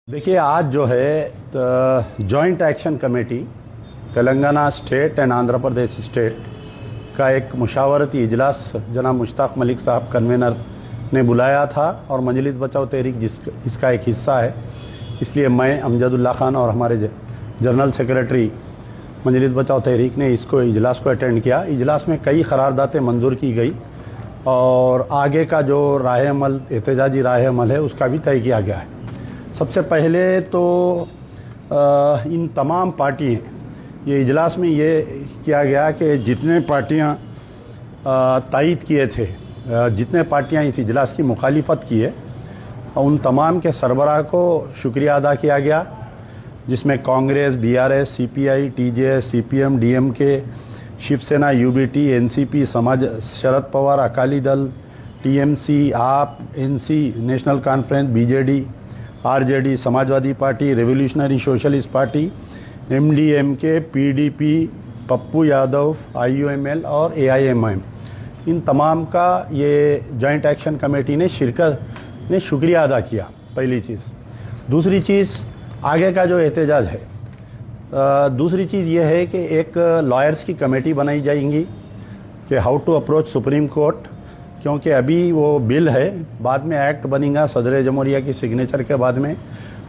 देखिए, आज जो है joint action committee Telangana state and Andhra Pradesh state का एक मुशावरती इजलास जनाब मुश्ताक मलिक साहब कन्वेनर ने बुलाया था और मजलिस बचाओ तहरीक इसका एक हिस्सा है। इसलिए मैं अमजदुल्ला खान और हमारे जनरल सेक्रेटरी मजलिस बचाओ तहरीक ने इसको इजलास को अटेंड किया। इजलास में कई करारदातें मंजूर की गई और आगे का जो राह अमल एहतजाजी राह अमल है उसका भी तय किया गया है। सबसे पहले तो इन तमाम पार्टियाँ, ये इजलास में ये किया गया कि जितने पार्टियाँ तायद किए थे, जितने पार्टियाँ इस इजलास की मुखालिफत की है, उन तमाम के सरबराह को शुक्रिया अदा किया गया, जिसमें Congress, BRS, CPI, TJS, CPM, DMK, Shiv Sena, UBT, NCP, समाज, Sharad Pawar, Akali Dal, TMC, AAP, NC, National Conference, BJD, RJD, Samajwadi Party, Revolutionary Socialist Party, MDMK, PDP, Pappu Yadav, IUML और एआईएमआईएम, इन तमाम का ये जॉइंट एक्शन कमेटी ने शिरकत ने शुक्रिया अदा किया। पहली चीज़। दूसरी चीज़, आगे का जो एहतजाज है, दूसरी चीज़ ये है कि एक लॉयर्स की कमेटी बनाई जाएगी कि how to approach Supreme Court, क्योंकि अभी वो बिल है, बाद में एक्ट बनेगा सदर जमहूरिया की सिग्नेचर के बाद में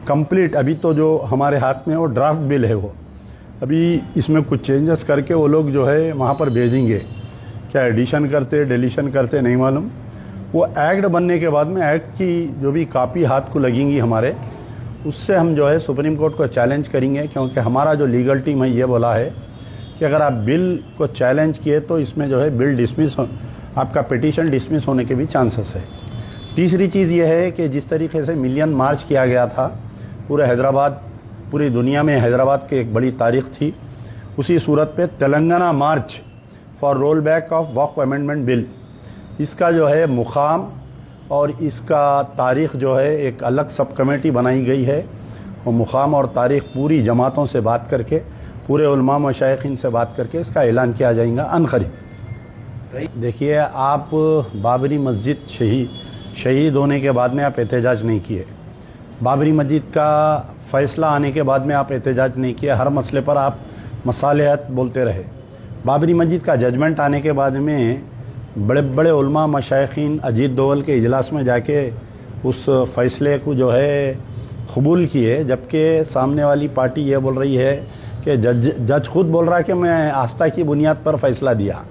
कंप्लीट। अभी तो जो हमारे हाथ में वो ड्राफ्ट बिल है, वो अभी इसमें कुछ चेंजेस करके वो लोग जो है वहाँ पर भेजेंगे। क्या एडिशन करते डिलीशन करते नहीं मालूम। वो एक्ट बनने के बाद में एक्ट की जो भी कापी हाथ को लगेंगी हमारे, उससे हम जो है सुप्रीम कोर्ट को चैलेंज करेंगे, क्योंकि हमारा जो लीगल टीम है ये बोला है कि अगर आप बिल को चैलेंज किए तो इसमें जो है बिल डिसमिस, आपका पिटीशन डिसमिस होने के भी चांसेस है। तीसरी चीज़ ये है कि जिस तरीके से मिलियन मार्च किया गया था पूरे हैदराबाद, पूरी दुनिया में हैदराबाद की एक बड़ी तारीख थी, उसी सूरत पे Telangana march for roll back of वक्फ अमेंडमेंट बिल, इसका जो है मुकाम और इसका तारीख़ जो है एक अलग सब कमेटी बनाई गई है। वो मुकाम और तारीख़ पूरी जमातों से बात करके, पूरे उलमा मशाइखीन से बात करके इसका ऐलान किया जाएगा अनकरीब। देखिए, आप बाबरी मस्जिद शहीद होने के बाद में आप एहतजाज नहीं किए, बाबरी मस्जिद का फ़ैसला आने के बाद में आप एहतजाज नहीं किए, हर मसले पर आप मसालेहत बोलते रहे। बाबरी मस्जिद का जजमेंट आने के बाद में बड़े बड़े उलमा मशाइखीन अजीत दोवल के इजलास में जाके उस फ़ैसले को जो है कबूल किए, जबकि सामने वाली पार्टी ये बोल रही है कि जज खुद बोल रहा है कि मैं आस्था की बुनियाद पर फ़ैसला दिया।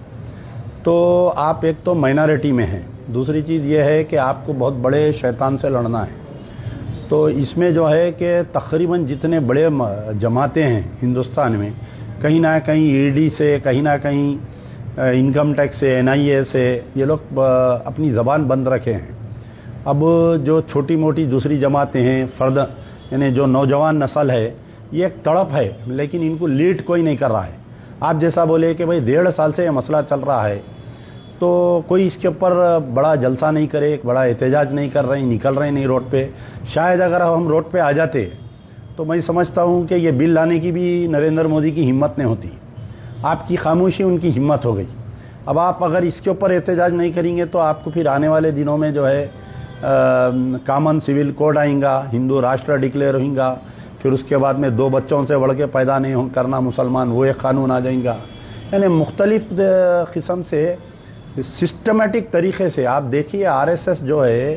तो आप एक तो माइनॉरिटी में हैं, दूसरी चीज़ ये है कि आपको बहुत बड़े शैतान से लड़ना है। तो इसमें जो है कि तकरीबन जितने बड़े जमातें हैं हिंदुस्तान में, कहीं ना कहीं ईडी से, कहीं ना कहीं इनकम टैक्स से, एनआईए से, ये लोग अपनी ज़बान बंद रखे हैं। अब जो छोटी मोटी दूसरी जमातें हैं, फ़र्द यानी जो नौजवान नस्ल है, ये एक तड़प है, लेकिन इनको लीड कोई नहीं कर रहा है। आप जैसा बोले कि भाई 1.5 साल से ये मसला चल रहा है, तो कोई इसके ऊपर बड़ा जलसा नहीं करे, एक बड़ा एहतजाज नहीं कर रहे हैं, निकल रहे नहीं रोड पे। शायद अगर हम रोड पे आ जाते तो मैं समझता हूँ कि ये बिल लाने की भी नरेंद्र मोदी की हिम्मत नहीं होती। आपकी खामोशी उनकी हिम्मत हो गई। अब आप अगर इसके ऊपर एहतजाज नहीं करेंगे तो आपको फिर आने वाले दिनों में जो है कॉमन सिविल कोड आएगा, हिंदू राष्ट्र डिक्लेयर होगा, फिर उसके बाद में 2 बच्चों से बढ़ के पैदा नहीं करना मुसलमान, वो एक कानून आ जाएगा। यानी मुख्तलिफ किस्म से सिस्टमेटिक तरीके से आप देखिए, आरएसएस जो है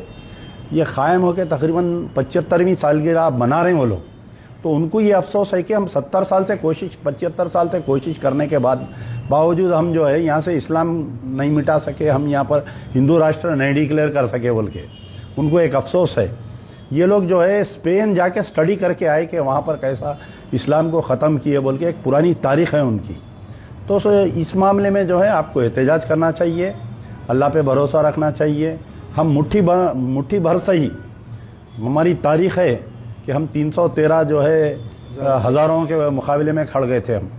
ये क़ायम होकर तकरीबन 75वीं सालगिरह आप मना रहे हैं वो लोग। तो उनको ये अफसोस है कि हम 75 साल से कोशिश करने के बावजूद हम जो है यहाँ से इस्लाम नहीं मिटा सके, हम यहाँ पर हिंदू राष्ट्र नहीं डिक्लेयर कर सके बोल के उनको एक अफसोस है। ये लोग जो है स्पेन जाके स्टडी करके आए कि वहाँ पर कैसा इस्लाम को ख़त्म किए बोल के, एक पुरानी तारीख़ है उनकी। तो इस मामले में जो है आपको एहतजाज करना चाहिए, अल्लाह पे भरोसा रखना चाहिए। हम मुट्ठी भर से ही, हमारी तारीख़ है कि हम 313 जो है हज़ारों के मुकाबले में खड़ गए थे हम।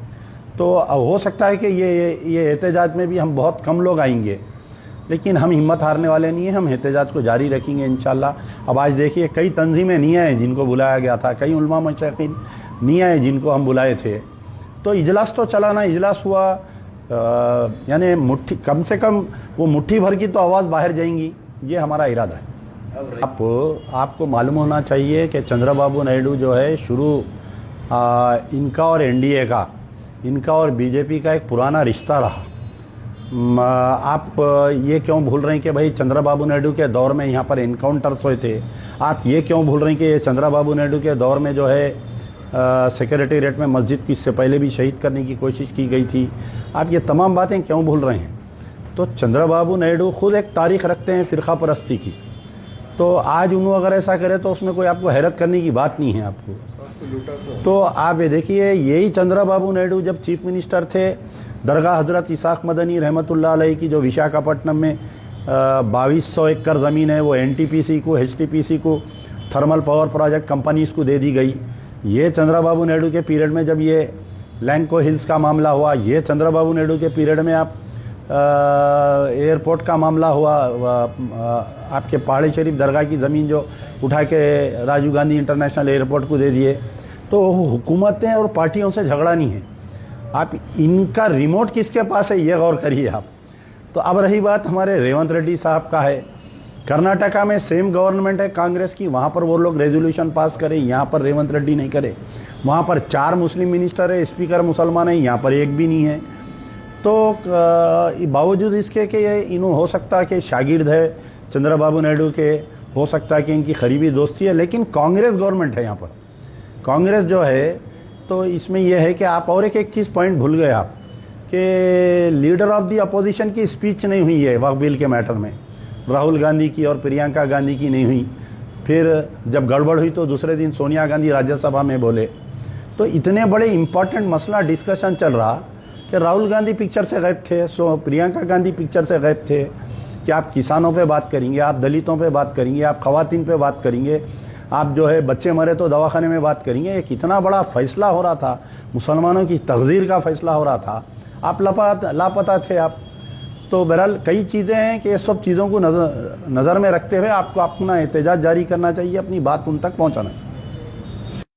तो हो सकता है कि ये एहतजाज में भी हम बहुत कम लोग आएंगे, लेकिन हम हिम्मत हारने वाले नहीं हैं, हम एहतजाज को जारी रखेंगे इंशाल्लाह। अब आज देखिए, कई तंजीमें नहीं आए जिनको बुलाया गया था, कई उलमा मशाइखीन नहीं आए जिनको हम बुलाए थे। तो इजलास तो चला ना, इजलास हुआ, यानी कम से कम वो मुट्ठी भर की तो आवाज़ बाहर जाएंगी, ये हमारा इरादा है। आपको मालूम होना चाहिए कि चंद्रबाबू नायडू जो है इनका और एनडीए का, इनका और बीजेपी का एक पुराना रिश्ता रहा। आप ये क्यों भूल रहे हैं कि भाई चंद्रबाबू नायडू के दौर में यहाँ पर एनकाउंटर्स हुए थे? आप ये क्यों भूल रहे हैं कि ये चंद्रबाबू नायडू के दौर में जो है सेक्रेटेरिएट में मस्जिद की इससे पहले भी शहीद करने की कोशिश की गई थी? आप ये तमाम बातें क्यों भूल रहे हैं? तो चंद्रबाबू नायडू खुद एक तारीख रखते हैं फ़िरका परस्ती की, तो आज उन्होंने अगर ऐसा करे तो उसमें कोई आपको हैरत करने की बात नहीं है आपको। तो आप ये देखिए, यही चंद्रबाबू नायडू जब चीफ मिनिस्टर थे, दरगाह हजरत इसाक मदनी रहमतुल्लाह अलैह की जो विशाखापट्टनम में 2200 एकड़ ज़मीन है वो एनटीपीसी को, एचटीपीसी को, थर्मल पावर प्रोजेक्ट कंपनीज़ को दे दी गई। ये चंद्रबाबू नायडू के पीरियड में जब ये लैंको हिल्स का मामला हुआ, ये चंद्रबाबू नायडू के पीरियड में आप एयरपोर्ट का मामला हुआ, आपके पहाड़ी शरीफ दरगाह की ज़मीन जो उठा के राजीव गांधी इंटरनेशनल एयरपोर्ट को दे दिए। तो हुकूमतें और पार्टियों से झगड़ा नहीं है, आप इनका रिमोट किसके पास है ये गौर करिए आप। तो अब रही बात हमारे रेवंत रेड्डी साहब का है, कर्नाटका में सेम गवर्नमेंट है कांग्रेस की, वहाँ पर वो लोग रेजोल्यूशन पास करें, यहाँ पर रेवंत रेड्डी नहीं करे। वहाँ पर 4 मुस्लिम मिनिस्टर है, स्पीकर मुसलमान है, यहाँ पर एक भी नहीं है। तो बावजूद इसके कि ये इन्हों हो सकता है कि शागिर्द है चंद्रबाबू नायडू के, हो सकता है कि इनकी करीबी दोस्ती है, लेकिन कांग्रेस गवर्नमेंट है यहाँ पर। कांग्रेस जो है, तो इसमें यह है कि आप और एक चीज़ पॉइंट भूल गए आप कि लीडर ऑफ द अपोजिशन की स्पीच नहीं हुई है वक्फ बिल के मैटर में, राहुल गांधी की और प्रियंका गांधी की नहीं हुई। फिर जब गड़बड़ हुई तो दूसरे दिन सोनिया गांधी राज्यसभा में बोले। तो इतने बड़े इंपॉर्टेंट मसला डिस्कशन चल रहा कि राहुल गांधी पिक्चर से गायब थे, प्रियंका गांधी पिक्चर से गायब थे। कि आप किसानों पे बात करेंगे, आप दलितों पे बात करेंगे, आप खवातीन पे बात करेंगे, आप जो है बच्चे मरे तो दवाखाने में बात करेंगे। ये कितना बड़ा फैसला हो रहा था, मुसलमानों की तकदीर का फैसला हो रहा था, आप लापता थे आप। तो बहरहाल कई चीज़ें हैं कि ये सब चीज़ों को नज़र में रखते हुए आपको अपना एहतजाज जारी करना चाहिए, अपनी बात उन तक पहुँचाना चाहिए।